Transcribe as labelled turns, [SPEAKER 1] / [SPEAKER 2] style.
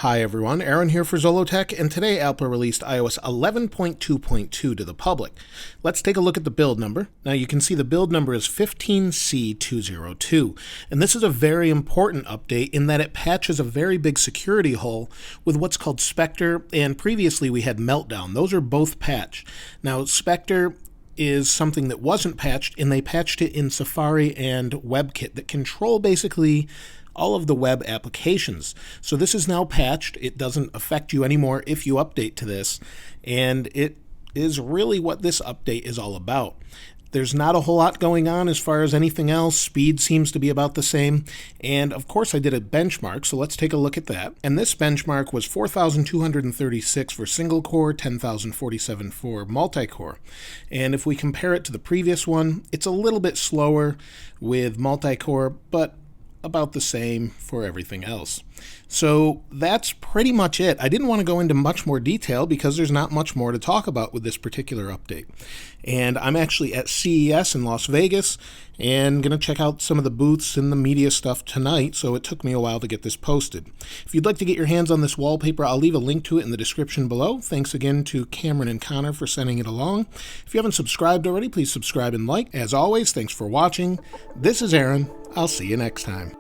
[SPEAKER 1] Hi everyone, Aaron here for Zollotech, and today Apple released iOS 11.2.2 to the public. Let's take a look at the build number. Now you can see the build number is 15C202, and this is a very important update in that it patches a very big security hole with what's called Spectre, and previously we had Meltdown. Those are both patched. Now Spectre is something that wasn't patched, and they patched it in Safari and WebKit that control basically all of the web applications. So this is now patched. It doesn't affect you anymore if you update to this, and it is really what this update is all about. There's not a whole lot going on as far as anything else. Speed seems to be about the same. And of course I did a benchmark, so let's take a look at that. And this benchmark was 4,236 for single core, 10,047 for multi-core. And if we compare it to the previous one, it's a little bit slower with multi-core, but about the same for everything else. So that's pretty much it. I didn't want to go into much more detail because there's not much more to talk about with this particular update. And I'm actually at CES in Las Vegas and going to check out some of the booths and the media stuff tonight, so it took me a while to get this posted. If you'd like to get your hands on this wallpaper, I'll leave a link to it in the description below. Thanks again to Cameron and Connor for sending it along. If you haven't subscribed already, please subscribe and like. As always, thanks for watching. This is Aaron. I'll see you next time.